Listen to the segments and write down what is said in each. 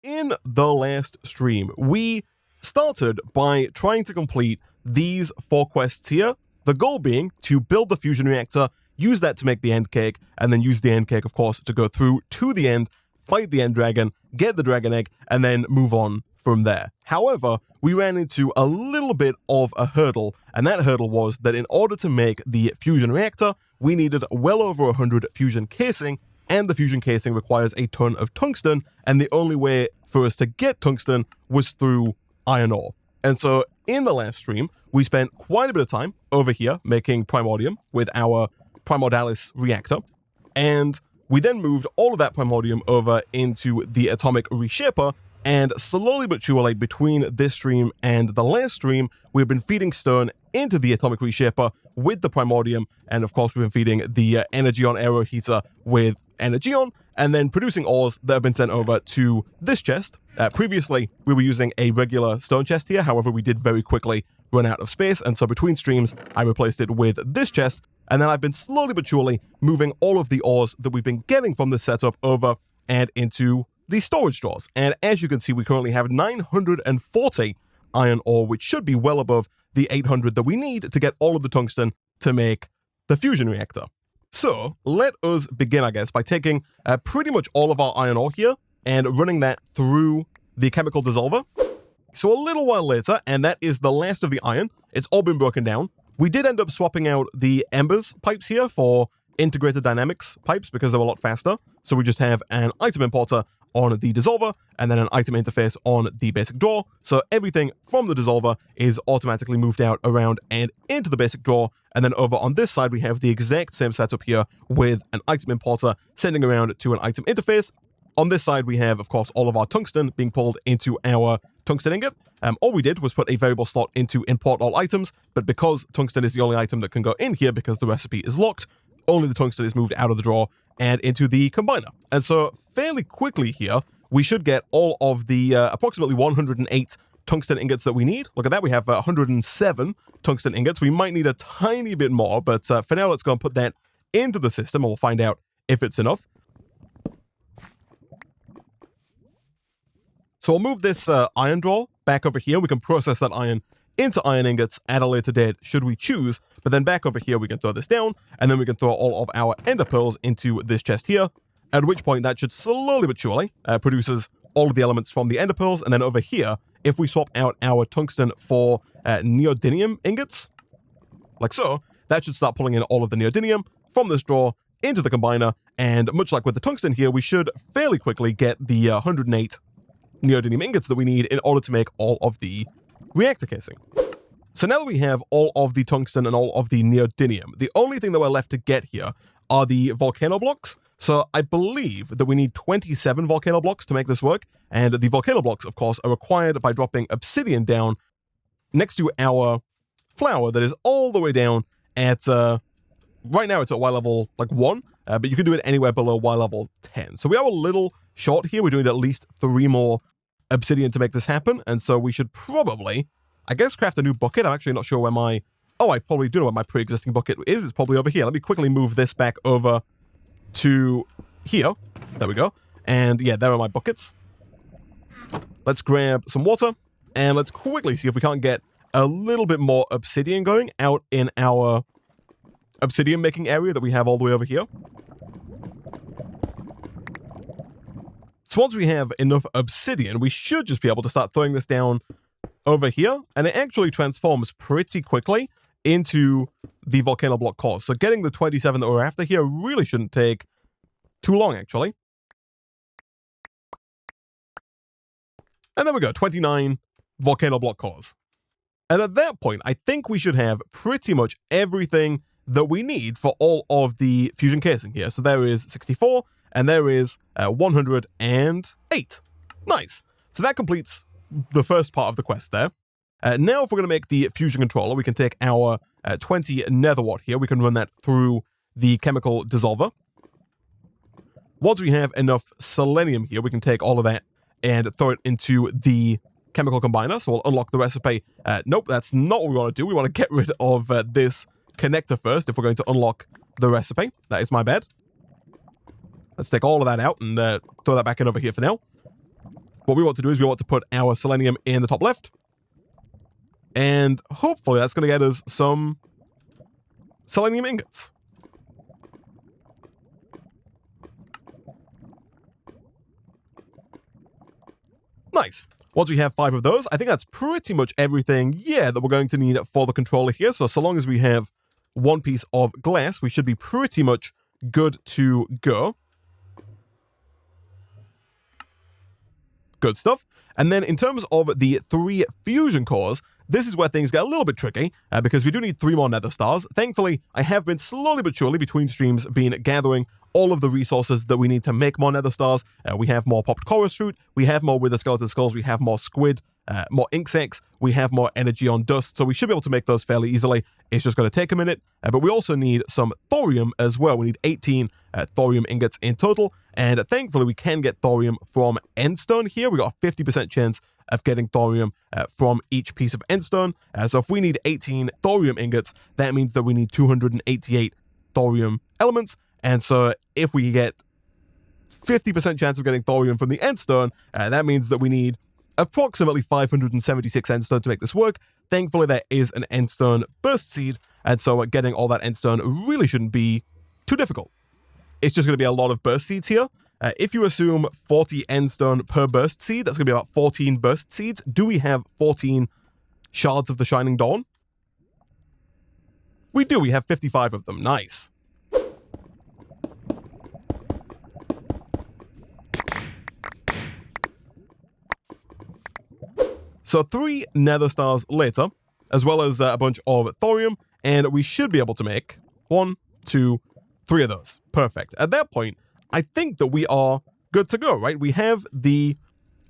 In the last stream, we started by trying to complete these 4 quests here. The goal being to build the fusion reactor, use that to make the end cake, and then use the end cake, of course, to go through to the end, fight the end dragon, get the dragon egg, and then move on from there. However, we ran into a little bit of a hurdle, and that hurdle was that in order to make the fusion reactor, we needed well over 100 fusion casing, and the fusion casing requires a ton of tungsten, and the only way for us to get tungsten was through iron ore. And so in the last stream, we spent quite a bit of time over here making primordium with our primordialis reactor, and we then moved all of that primordium over into the atomic reshaper, and slowly but surely between this stream and the last stream, we've been feeding stone into the atomic reshaper with the primordium, and of course we've been feeding the Energion aero heater with Energion, and then producing ores that have been sent over to this chest. Previously, we were using a regular stone chest here, however we did very quickly run out of space, and so between streams, I replaced it with this chest, and then I've been slowly but surely moving all of the ores that we've been getting from this setup over and into the storage drawers. And as you can see, we currently have 940 iron ore, which should be well above the 800 that we need to get all of the tungsten to make the fusion reactor. So let us begin, I guess, by taking pretty much all of our iron ore here and running that through the chemical dissolver. So a little while later, and that is the last of the iron, it's all been broken down. We did end up swapping out the embers pipes here for integrated dynamics pipes because they're a lot faster. So we just have an item importer on the dissolver and then an item interface on the basic drawer. So everything from the dissolver is automatically moved out around and into the basic drawer. And then over on this side, we have the exact same setup here with an item importer sending around to an item interface. On this side, we have, of course, all of our tungsten being pulled into our tungsten ingot. All we did was put a variable slot into import all items, but because tungsten is the only item that can go in here because the recipe is locked, only the tungsten is moved out of the drawer and into the combiner. And so fairly quickly here, we should get all of the approximately 108 tungsten ingots that we need. Look at that, we have 107 tungsten ingots. We might need a tiny bit more, but for now, let's go and put that into the system and we'll find out if it's enough. So we'll move this iron drawer back over here. We can process that iron into iron ingots at a later date should we choose, but then back over here we can throw this down, and then we can throw all of our ender pearls into this chest here, at which point that should slowly but surely produces all of the elements from the ender pearls, and then over here, if we swap out our tungsten for neodymium ingots, like so, that should start pulling in all of the neodymium from this drawer into the combiner, and much like with the tungsten here, we should fairly quickly get the 108 neodymium ingots that we need in order to make all of the reactor casing. So now that we have all of the tungsten and all of the neodymium, the only thing that we're left to get here are the volcano blocks. So I believe that we need 27 volcano blocks to make this work, and the volcano blocks, of course, are required by dropping obsidian down next to our flower that is all the way down at, right now it's at Y level like 1, but you can do it anywhere below Y level 10. So we are a little short here. We're doing at least 3 more obsidian to make this happen, and so we should probably, I guess, craft a new bucket. I'm actually not sure where my... Oh, I probably do know what my pre-existing bucket is. It's probably over here. Let me quickly move this back over to here. There we go. And yeah, there are my buckets. Let's grab some water, and let's quickly see if we can't get a little bit more obsidian going out in our obsidian making area that we have all the way over here. So once we have enough obsidian, we should just be able to start throwing this down over here, and it actually transforms pretty quickly into the volcano block cores. So getting the 27 that we're after here really shouldn't take too long, actually. And there we go, 29 volcano block cores. And at that point, I think we should have pretty much everything that we need for all of the fusion casing here. So there is 64, and there is 108. Nice. So that completes the first part of the quest there. Now, if we're going to make the fusion controller, we can take our 20 nether wart here. We can run that through the chemical dissolver. Once we have enough selenium here, we can take all of that and throw it into the chemical combiner. So we'll unlock the recipe. Nope, that's not what we want to do. We want to get rid of this connector first if we're going to unlock the recipe. That is my bad. Let's take all of that out and throw that back in over here for now. what we want to do is we want to put our selenium in the top left. And hopefully that's going to get us some selenium ingots. Nice. Once we have 5 of those, I think that's pretty much everything, that we're going to need for the controller here. So long as we have 1 piece of glass, we should be pretty much good to go. Good stuff. And then in terms of the 3 fusion cores, this is where things get a little bit tricky, because we do need 3 more nether stars. Thankfully, I have been slowly but surely between streams gathering all of the resources that we need to make more nether stars. We have more popped chorus fruit, we have more wither skeleton skulls, we have more squid, more ink sacs, we have more energy on dust, so we should be able to make those fairly easily. It's just going to take a minute, but we also need some thorium as well. We need 18 thorium ingots in total, and thankfully we can get thorium from endstone here. We got a 50% chance of getting thorium from each piece of endstone. So if we need 18 thorium ingots, that means that we need 288 thorium elements. And so if we get 50% chance of getting thorium from the endstone, that means that we need approximately 576 endstone to make this work. Thankfully, there is an endstone burst seed, and so getting all that endstone really shouldn't be too difficult. It's just going to be a lot of burst seeds here. If you assume 40 endstone per burst seed, that's going to be about 14 burst seeds. Do we have 14 shards of the Shining Dawn? We do. We have 55 of them. Nice. So 3 nether stars later, as well as a bunch of thorium, and we should be able to make 1, 2, 3 of those. Perfect. At that point, I think that we are good to go, right? We have the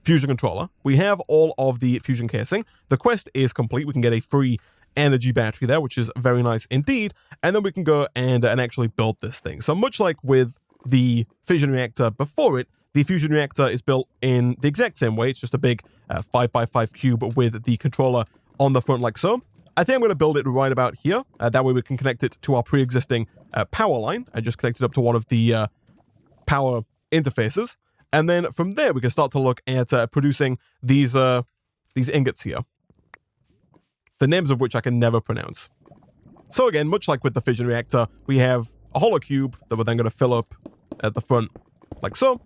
fusion controller. We have all of the fusion casing. The quest is complete. We can get a free energy battery there, which is very nice indeed. And then we can go and actually build this thing. So much like with the fission reactor before it, the fusion reactor is built in the exact same way. It's just a big 5x5 cube with the controller on the front like so. I think I'm going to build it right about here. That way we can connect it to our pre-existing power line. I just connected up to one of the power interfaces. And then from there, we can start to look at producing these ingots here. The names of which I can never pronounce. So again, much like with the fission reactor, we have a hollow cube that we're then going to fill up at the front like so.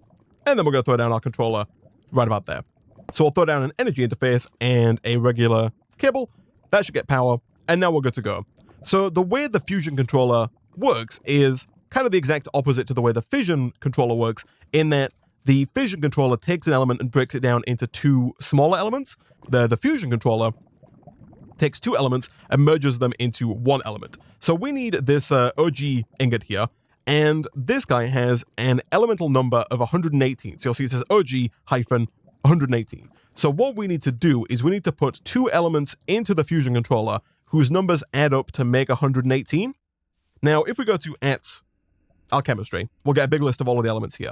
And then we're going to throw down our controller right about there. So we'll throw down an energy interface and a regular cable. That should get power, and now we're good to go. So the way the fusion controller works is kind of the exact opposite to the way the fission controller works, in that the fission controller takes an element and breaks it down into 2 smaller elements. The fusion controller takes 2 elements and merges them into 1 element. So we need this OG ingot here, and this guy has an elemental number of 118. So you'll see it says OG-118. So what we need to do is we need to put 2 elements into the fusion controller whose numbers add up to make 118. Now, if we go to Alchemistry, we'll get a big list of all of the elements here.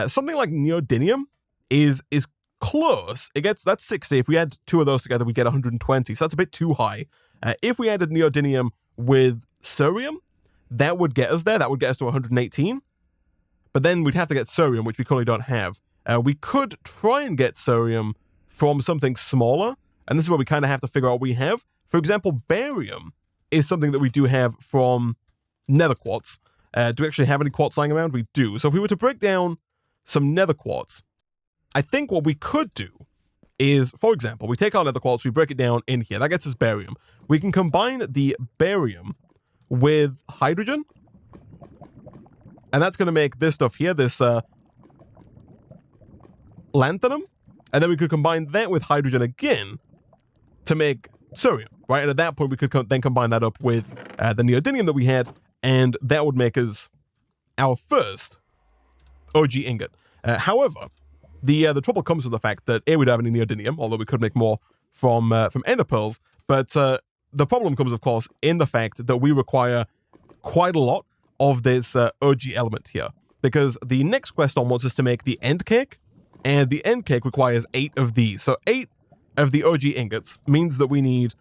Something like neodymium is close. That's 60. If we add 2 of those together, we get 120. So that's a bit too high. If we added neodymium with cerium, that would get us there. That would get us to 118. But then we'd have to get cerium, which we currently don't have. We could try and get cerium from something smaller, and this is where we kind of have to figure out what we have. For example, barium is something that we do have from nether quartz. Do we actually have any quartz lying around? We do. So if we were to break down some nether quartz, I think what we could do is, for example, we take our nether quartz, we break it down in here. That gets us barium. We can combine the barium with hydrogen, and that's going to make this stuff here, this lanthanum, and then we could combine that with hydrogen again to make cerium, right? And at that point, we could then combine that up with the neodymium that we had, and that would make us our first OG ingot. However, the trouble comes with the fact that we don't have any neodymium, although we could make more from ender pearls, but the problem comes, of course, in the fact that we require quite a lot of this OG element here, because the next quest on wants us to make the end cake, and the end cake requires 8 of these. So 8 of the OG ingots means that we need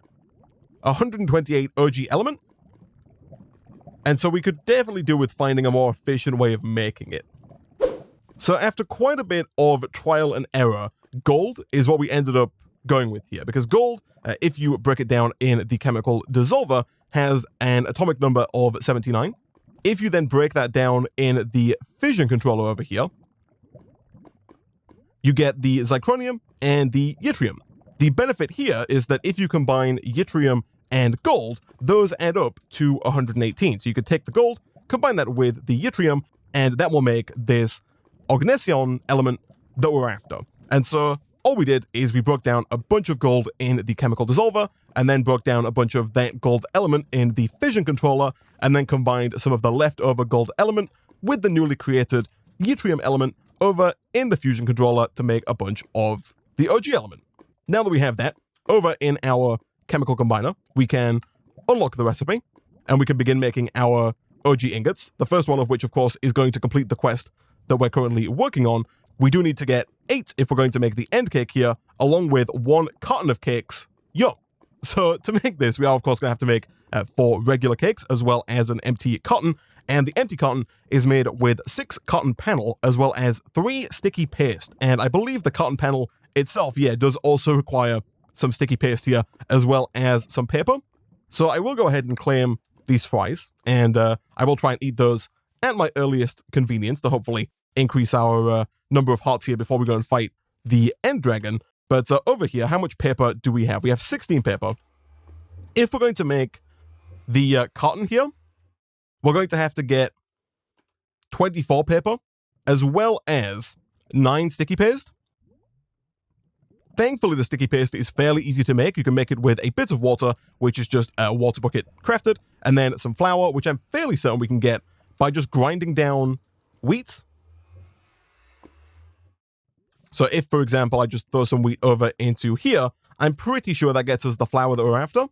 128 OG element, and so we could definitely do with finding a more efficient way of making it. So after quite a bit of trial and error, gold is what we ended up going with here, because gold, if you break it down in the chemical dissolver, has an atomic number of 79. If you then break that down in the fission controller over here, you get the zirconium and the yttrium. The benefit here is that if you combine yttrium and gold, those add up to 118. So you could take the gold, combine that with the yttrium, and that will make this Organicion element that we're after. And so all we did is we broke down a bunch of gold in the chemical dissolver, and then broke down a bunch of that gold element in the fission controller, and then combined some of the leftover gold element with the newly created yttrium element over in the fusion controller to make a bunch of the OG element. Now that we have that, over in our chemical combiner, we can unlock the recipe, and we can begin making our OG ingots, the first one of which, of course, is going to complete the quest that we're currently working on. We do need to get 8 if we're going to make the end cake here, along with 1 carton of cakes. Yo! So to make this, we are, of course, going to have to make 4 regular cakes, as well as an empty carton, and the empty carton is made with 6 cotton panel, as well as 3 sticky paste, and I believe the cotton panel itself, yeah, does also require some sticky paste here, as well as some paper. So I will go ahead and claim these fries, and I will try and eat those at my earliest convenience to hopefully increase our number of hearts here before we go and fight the end dragon. But over here, how much paper do we have? We have 16 paper. If we're going to make the cotton here, we're going to have to get 24 paper, as well as 9 sticky paste. Thankfully, the sticky paste is fairly easy to make. You can make it with a bit of water, which is just a water bucket crafted, and then some flour, which I'm fairly certain we can get by just grinding down wheat. So if, for example, I just throw some wheat over into here, I'm pretty sure that gets us the flour that we're after.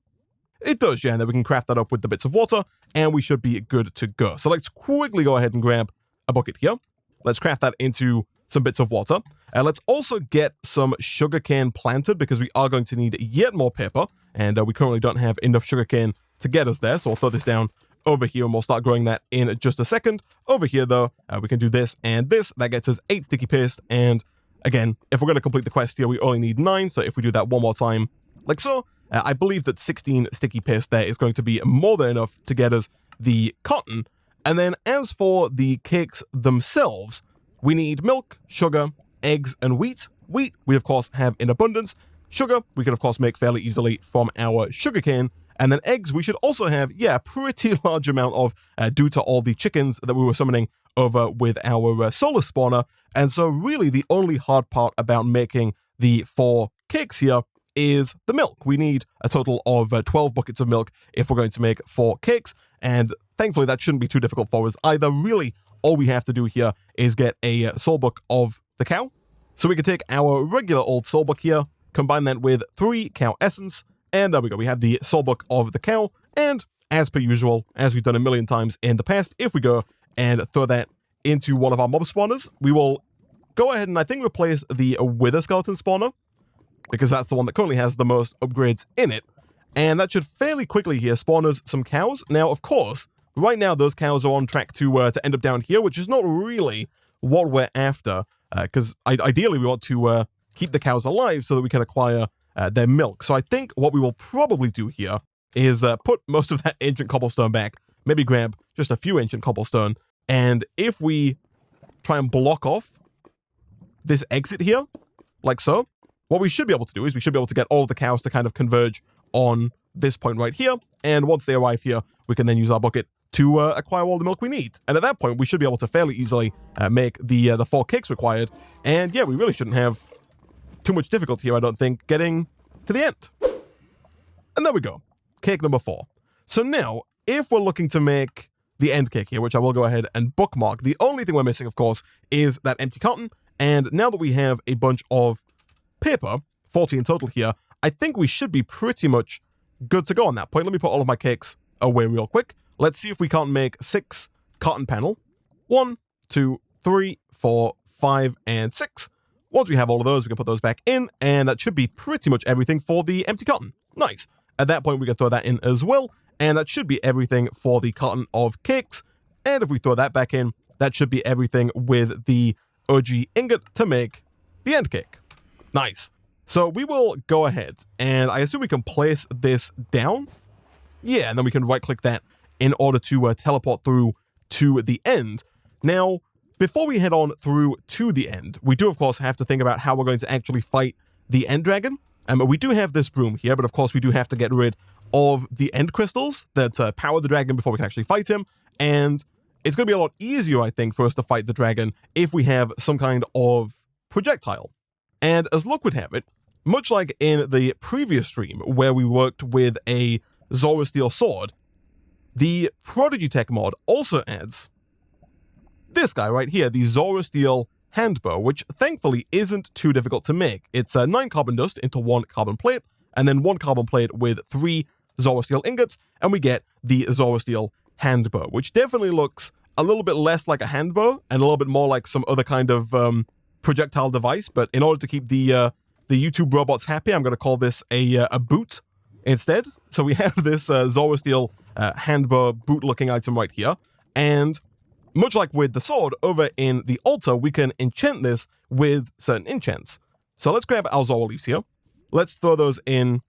It does, yeah, and then we can craft that up with the bits of water, and we should be good to go. So let's quickly go ahead and grab a bucket here. Let's craft that into some bits of water. And let's also get some sugarcane planted, because we are going to need yet more paper, and we currently don't have enough sugarcane to get us there, so I'll throw this down over here, and we'll start growing that in just a second. Over here, though, we can do this and this. That gets us 8 sticky paste, and again, if we're going to complete the quest here, we only need 9, so if we do that one more time, like so, I believe that 16 sticky paste there is going to be more than enough to get us the cotton. And then as for the cakes themselves, we need milk, sugar, eggs, and wheat. Wheat, we of course have in abundance. Sugar, we can of course make fairly easily from our sugarcane. And then eggs, we should also have, yeah, a pretty large amount of, due to all the chickens that we were summoning over with our Soulus spawner. And so really the only hard part about making the 4 cakes here is the milk. We need a total of 12 buckets of milk if we're going to make 4 cakes. And thankfully that shouldn't be too difficult for us either. Really, all we have to do here is get a soul book of the cow. So we can take our regular old soul book here, combine that with 3 cow essence, and there we go. We have the soul book of the cow, and as per usual, as we've done a million times in the past, if we go and throw that into one of our mob spawners, we will go ahead and I think replace the wither skeleton spawner, because that's the one that currently has the most upgrades in it, and that should fairly quickly here spawn us some cows. Now, of course, right now those cows are on track to end up down here, which is not really what we're after, because ideally we want to keep the cows alive so that we can acquire their milk. So I think what we will probably do here is put most of that ancient cobblestone back, maybe grab just a few ancient cobblestone, and if we try and block off this exit here, like so, what we should be able to do is we should be able to get all of the cows to kind of converge on this point right here, and once they arrive here, we can then use our bucket to acquire all the milk we need. And at that point, we should be able to fairly easily make the 4 cakes required, and yeah, we really shouldn't have too much difficulty here, I don't think, getting to the end. And there we go. Cake number 4. So now, if we're looking to make the end cake here, which I will go ahead and bookmark, the only thing we're missing, of course, is that empty cotton. And now that we have a bunch of paper, 40 in total here, I think we should be pretty much good to go on that point. Let me put all of my cakes away real quick. Let's see if we can't make 6 cotton panel. 1, 2, 3, 4, 5, and 6. Once we have all of those, we can put those back in, and that should be pretty much everything for the empty cotton. Nice. At that point, we can throw that in as well, and that should be everything for the cotton of cakes. And if we throw that back in, that should be everything with the OG ingot to make the end cake. Nice. So we will go ahead, and I assume we can place this down. Yeah, and then we can right-click that in order to teleport through to the end. Now, before we head on through to the end, we do, of course, have to think about how we're going to actually fight the end dragon. We do have this broom here, but of course we do have to get rid of the end crystals that power the dragon before we can actually fight him. And it's going to be a lot easier, I think, for us to fight the dragon if we have some kind of projectile. And as luck would have it, much like in the previous stream where we worked with a Zora Steel sword, the Prodigy tech mod also adds this guy right here, the Zora Steel handbow, which thankfully isn't too difficult to make. It's 9 carbon dust into 1 carbon plate, and then 1 carbon plate with 3 Zora Steel ingots, and we get the Zora Steel handbow, which definitely looks a little bit less like a handbow and a little bit more like some other kind of projectile device. But in order to keep the YouTube robots happy, I'm going to call this a boot instead. So we have this Zora Steel handbow boot-looking item right here, and much like with the sword over in the altar, we can enchant this with certain enchants. So let's grab our Zora leaves here. Let's throw those in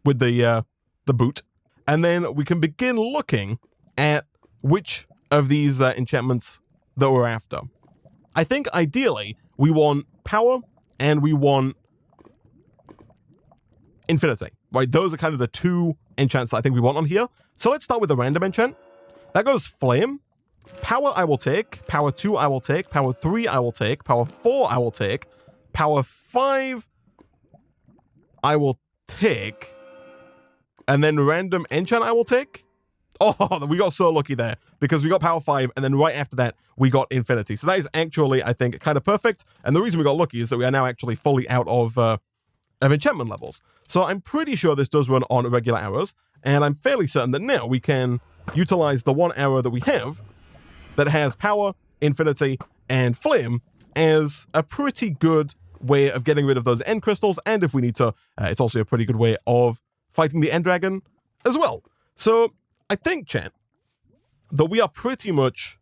with the boot, and then we can begin looking at which of these enchantments that we're after. I think ideally we want power and we want infinity, right? Those are kind of the 2 enchants that I think we want on here. So let's start with the random enchant. That goes flame. Power I will take, power 2 I will take, power 3 I will take, power 4 I will take, power 5 I will take, and then random enchant I will take. Oh, we got so lucky there, because we got power 5, and then right after that, we got infinity. So that is actually, I think, kind of perfect, and the reason we got lucky is that we are now actually fully out of enchantment levels. So I'm pretty sure this does run on regular arrows, and I'm fairly certain that now we can utilize the 1 arrow that we have that has power, infinity, and flame as a pretty good way of getting rid of those end crystals, and if we need to, it's also a pretty good way of fighting the end dragon as well. So I think, chat, that we are pretty much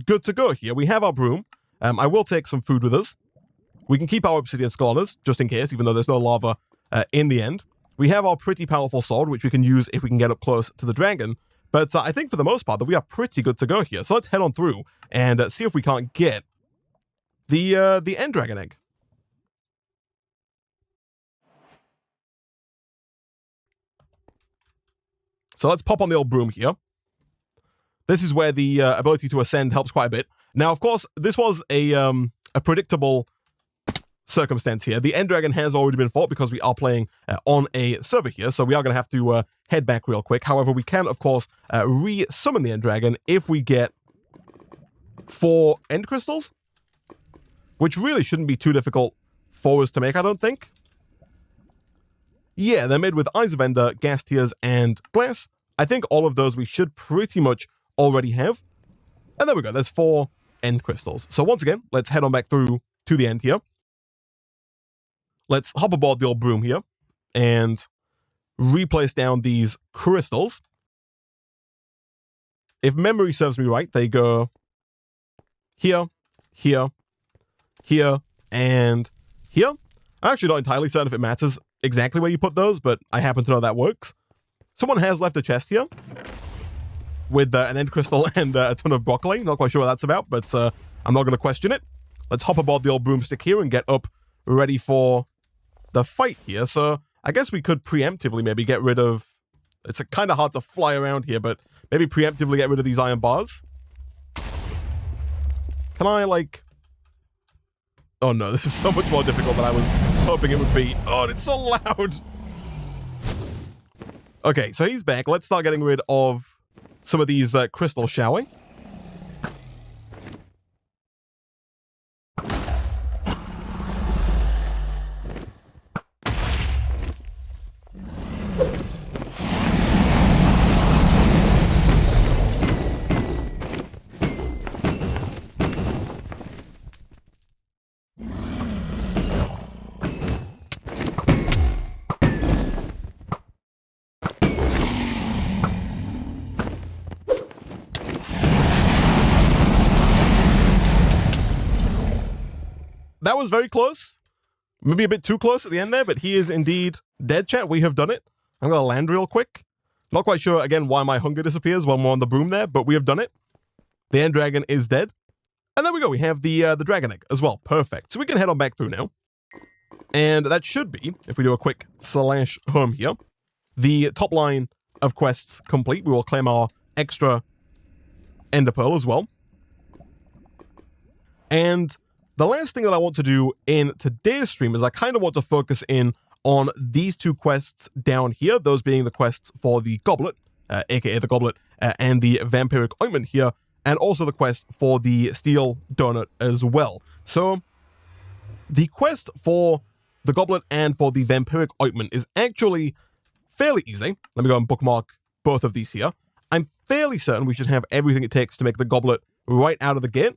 good to go here. We have our broom. I will take some food with us. We can keep our obsidian scholars, just in case, even though there's no lava in the end. We have our pretty powerful sword, which we can use if we can get up close to the dragon. But I think for the most part that we are pretty good to go here. So let's head on through and see if we can't get the end dragon egg. So let's pop on the old broom here. This is where the ability to ascend helps quite a bit. Now, of course, this was a predictable circumstance here. The end dragon has already been fought because we are playing on a server here, so we are going to have to head back real quick. However, we can, of course, re-summon the end dragon if we get 4 end crystals, which really shouldn't be too difficult for us to make, I don't think. Yeah, they're made with Eyes of Ender, Gas Tears, and Glass. I think all of those we should pretty much already have. And there we go, there's 4 end crystals. So once again, let's head on back through to the end here. Let's hop aboard the old broom here and replace down these crystals. If memory serves me right, they go here, here, here, and here. I'm actually not entirely certain if it matters exactly where you put those, but I happen to know that works. Someone has left a chest here with an end crystal and a ton of broccoli. Not quite sure what that's about, but I'm not going to question it. Let's hop aboard the old broomstick here and get up ready for the fight here. So I guess we could preemptively maybe get rid of... It's kind of hard to fly around here, but maybe preemptively get rid of these iron bars. Can I, like... Oh no, this is so much more difficult than I was hoping it would be. Oh, it's so loud. Okay, so he's back. Let's start getting rid of some of these crystals, shall we? That was very close. Maybe a bit too close at the end there, but he is indeed dead, chat. We have done it. I'm going to land real quick. Not quite sure, again, why my hunger disappears when we're on the boom there, but we have done it. The end dragon is dead. And there we go. We have the dragon egg as well. Perfect. So we can head on back through now. And that should be, if we do a quick /home here, the top line of quests complete. We will claim our extra ender pearl as well. And the last thing that I want to do in today's stream is I kind of want to focus in on these two quests down here, those being the quests for the goblet, aka the goblet, and the vampiric ointment here, and also the quest for the steel donut as well. So the quest for the goblet and for the vampiric ointment is actually fairly easy. Let me go and bookmark both of these here. I'm fairly certain we should have everything it takes to make the goblet right out of the gate.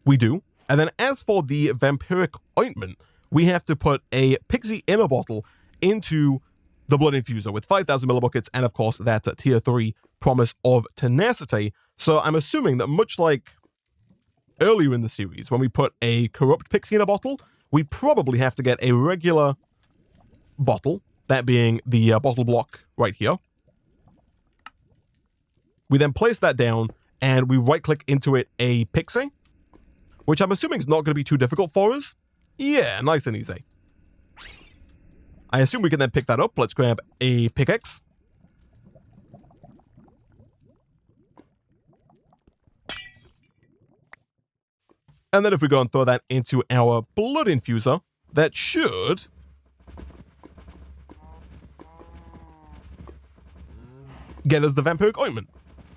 We do. And then as for the vampiric ointment, we have to put a pixie inner bottle into the blood infuser with 5,000 millibuckets and, of course, that tier 3 promise of tenacity. So I'm assuming that much like earlier in the series, when we put a corrupt pixie in a bottle, we probably have to get a regular bottle, that being the bottle block right here. We then place that down and we right-click into it a pixie, which I'm assuming is not going to be too difficult for us. Yeah, nice and easy. I assume we can then pick that up. Let's grab a pickaxe. And then if we go and throw that into our blood infuser, that should get us the vampiric ointment.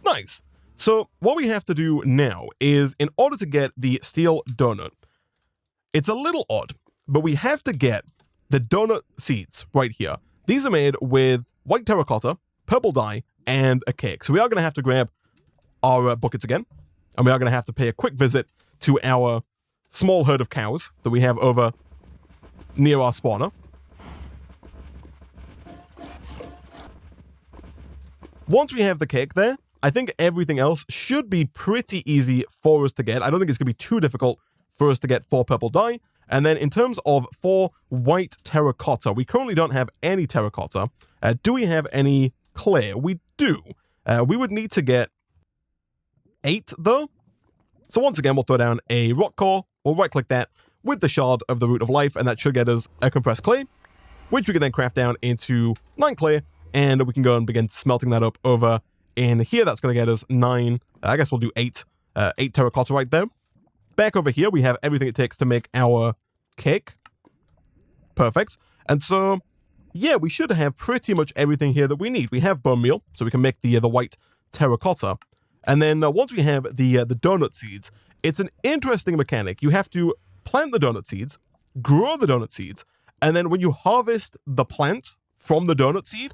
Nice. So what we have to do now is, in order to get the steel donut, it's a little odd, but we have to get the donut seeds right here. These are made with white terracotta, purple dye, and a cake. So we are going to have to grab our buckets again, and we are going to have to pay a quick visit to our small herd of cows that we have over near our spawner. Once we have the cake there, I think everything else should be pretty easy for us to get. I don't think it's going to be too difficult for us to get 4 purple dye. And then in terms of 4 white terracotta, we currently don't have any terracotta. Do we have any clay? We do. We would need to get 8 though. So once again, we'll throw down a rock core. We'll right-click that with the shard of the root of life, and that should get us a compressed clay, which we can then craft down into 9 clay, and we can go and begin smelting that up over in here. That's going to get us 9. I guess we'll do 8 terracotta right there. Back over here, we have everything it takes to make our cake. Perfect. And so, yeah, we should have pretty much everything here that we need. We have bone meal, so we can make the white terracotta. And then once we have the donut seeds, it's an interesting mechanic. You have to plant the donut seeds, grow the donut seeds, and then when you harvest the plant from the donut seed,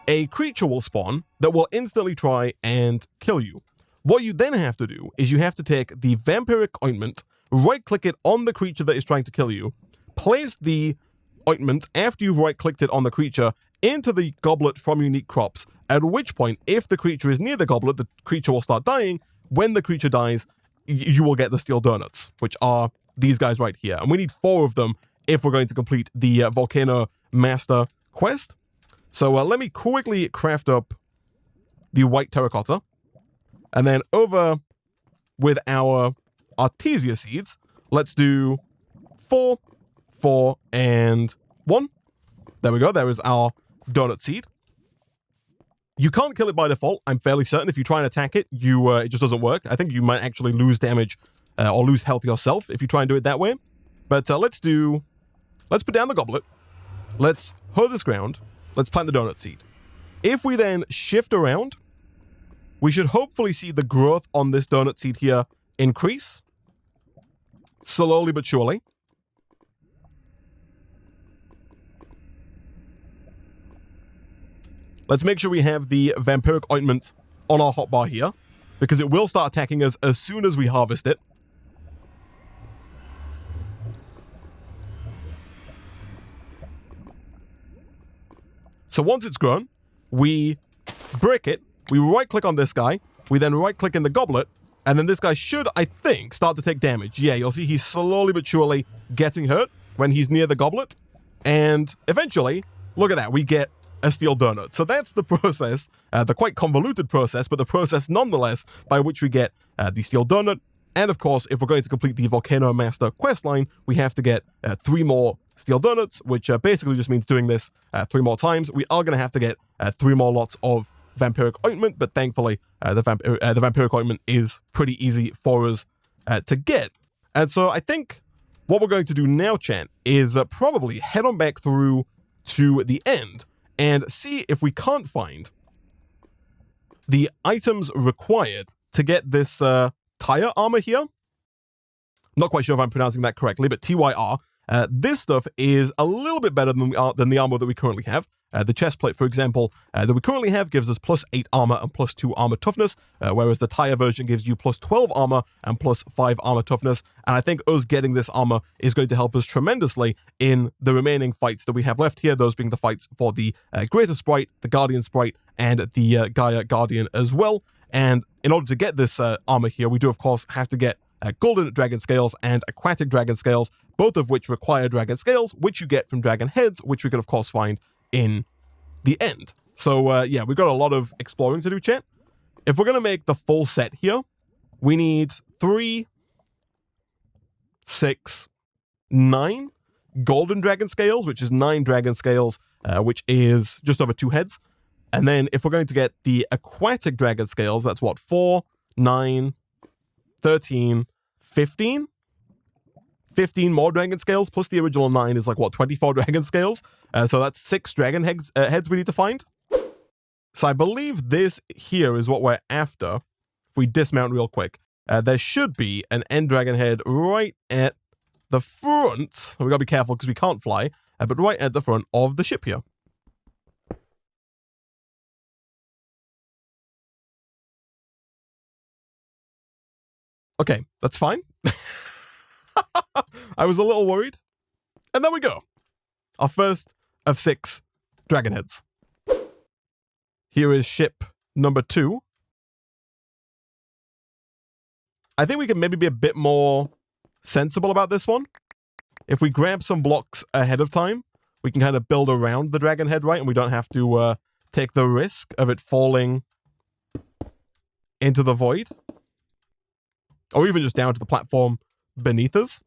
a creature will spawn that will instantly try and kill you. What you then have to do is you have to take the vampiric ointment, right-click it on the creature that is trying to kill you, place the ointment after you've right-clicked it on the creature into the goblet from unique crops, at which point, if the creature is near the goblet, the creature will start dying. When the creature dies, you will get the steel donuts, which are these guys right here. And we need 4 of them if we're going to complete the Volcano Master quest. So let me quickly craft up the white terracotta. And then over with our artesia seeds, let's do 4, 4, and 1. There we go. There is our donut seed. You can't kill it by default. I'm fairly certain if you try and attack it, it just doesn't work. I think you might actually lose damage or lose health yourself if you try and do it that way. But let's put down the goblet. Let's hoe this ground. Let's plant the donut seed. If we then shift around, we should hopefully see the growth on this donut seed here increase. Slowly but surely. Let's make sure we have the vampiric ointment on our hotbar here, because it will start attacking us as soon as we harvest it. So once it's grown, we break it, we right-click on this guy, we then right-click in the goblet, And then this guy should, I think, start to take damage. Yeah, you'll see he's slowly but surely getting hurt when he's near the goblet. And eventually, look at that, we get a steel donut. So that's the process, the quite convoluted process, but the process nonetheless by which we get the steel donut. And of course, if we're going to complete the Volcano Master questline, we have to get 3 more steel donuts, which basically just means doing this 3 more times. We are going to have to get 3 more lots of vampiric ointment, but thankfully the vampiric ointment is pretty easy for us to get. And so I think what we're going to do now, chat, is probably head on back through to the end and see if we can't find the items required to get this tire armor here. Not quite sure if I'm pronouncing that correctly, but TYR. This stuff is a little bit better than the armor that we currently have. The chest plate, for example, that we currently have gives us +8 armor and +2 armor toughness, whereas the tire version gives you +12 armor and +5 armor toughness. And I think us getting this armor is going to help us tremendously in the remaining fights that we have left here, those being the fights for the Greater Sprite, the Guardian Sprite, and the Gaia Guardian as well. And in order to get this armor here, we do, of course, have to get golden dragon scales and aquatic dragon scales, both of which require dragon scales, which you get from dragon heads, which we can, of course, find in the end. So, yeah, we've got a lot of exploring to do, chat. If we're going to make the full set here, we need 3, 6, 9 golden dragon scales, which is 9 dragon scales, which is just over 2 heads. And then if we're going to get the aquatic dragon scales, that's what, 4, 9, 13, 15? 15 more dragon scales, plus the original 9 is like, what, 24 dragon scales? So that's 6 dragon heads we need to find. So I believe this here is what we're after. If we dismount real quick, there should be an end dragon head right at the front. We gotta be careful because we can't fly, but right at the front of the ship here. Okay, that's fine. I was a little worried. And there we go. Our first of 6 dragon heads. Here is ship number 2. I think we can maybe be a bit more sensible about this one. If we grab some blocks ahead of time, we can kind of build around the dragon head, right? And we don't have to take the risk of it falling into the void. Or even just down to the platform beneath us.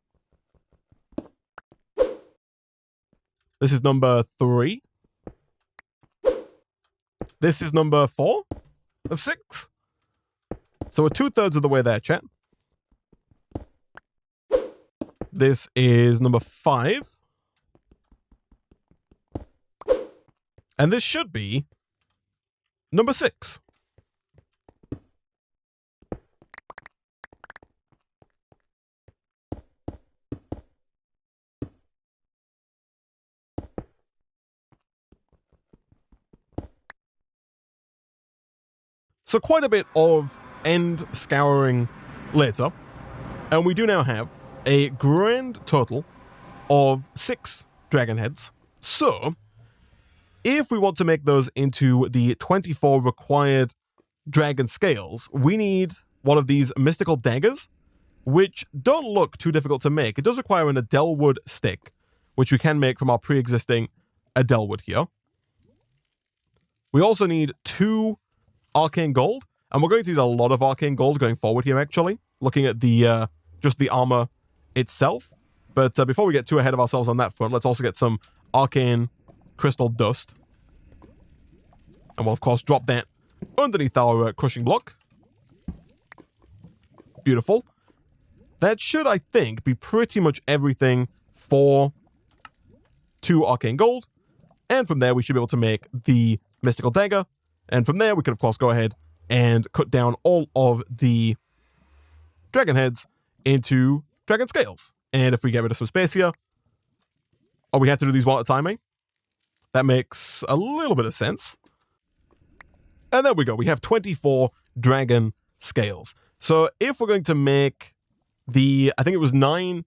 This is number 3. This is number 4 of 6. So we're 2/3 of the way there, chat. This is number 5. And this should be number 6. So quite a bit of end scouring later, and we do now have a grand total of 6 dragon heads. So, if we want to make those into the 24 required dragon scales, we need one of these mystical daggers, which don't look too difficult to make. It does require an Adelwood stick, which we can make from our pre-existing Adelwood here. We also need 2 arcane gold, and we're going to need a lot of arcane gold going forward here, actually, looking at the just the armor itself. But before we get too ahead of ourselves on that front, let's also get some arcane crystal dust. And we'll, of course, drop that underneath our crushing block. Beautiful. That should, I think, be pretty much everything for 2 arcane gold. And from there, we should be able to make the mystical dagger. And from there, we could, of course, go ahead and cut down all of the dragon heads into dragon scales. And if we get rid of some space here... Oh, we have to do these one at a time, eh? That makes a little bit of sense. And there we go. We have 24 dragon scales. So if we're going to make the... I think it was 9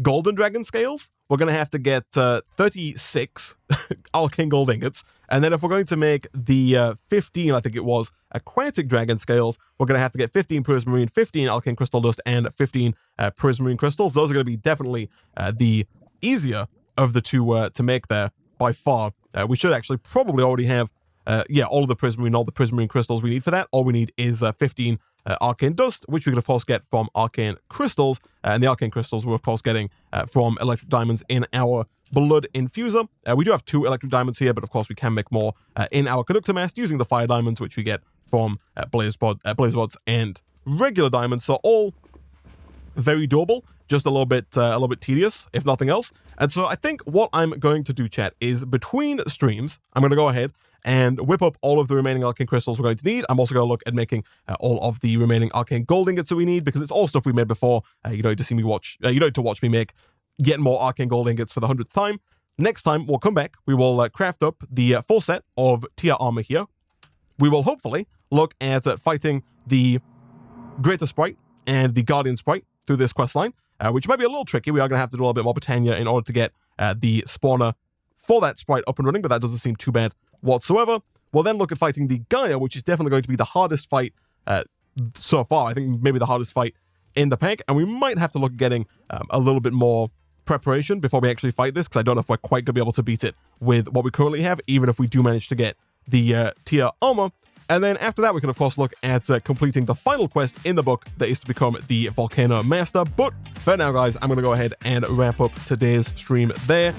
golden dragon scales, we're going to have to get 36 arcane gold ingots. And then if we're going to make the 15, I think it was, aquatic dragon scales, we're going to have to get 15 prismarine, 15 arcane crystal dust, and 15 prismarine crystals. Those are going to be definitely the easier of the two to make there by far. We should actually probably already have, all the prismarine crystals we need for that. All we need is 15 arcane dust, which we can of course get from arcane crystals, and the arcane crystals we're of course getting from electric diamonds in our blood infuser. We do have 2 electric diamonds here, but of course we can make more in our conductor mask using the fire diamonds, which we get from blaze rods and regular diamonds. So all very doable, just a little bit tedious, if nothing else. And so I think what I'm going to do, chat, is between streams, I'm going to go ahead and whip up all of the remaining arcane crystals we're going to need. I'm also going to look at making all of the remaining arcane gold ingots that we need, because it's all stuff we made before. You don't need to watch me make yet more arcane gold ingots for the 100th time. Next time we'll come back, we will craft up the full set of tier armor here. We will hopefully look at fighting the Greater Sprite and the Guardian Sprite through this quest line, which might be a little tricky. We are going to have to do a little bit more Britannia in order to get the spawner for that sprite up and running, but that doesn't seem too bad whatsoever. We'll then look at fighting the Gaia, which is definitely going to be the hardest fight so far. I think maybe the hardest fight in the pack, and we might have to look at getting a little bit more preparation before we actually fight this, because I don't know if we're quite going to be able to beat it with what we currently have, even if we do manage to get the tier armor. And then after that, we can of course look at completing the final quest in the book that is to become the Volcano Master. But for now, guys, I'm going to go ahead and wrap up today's stream there.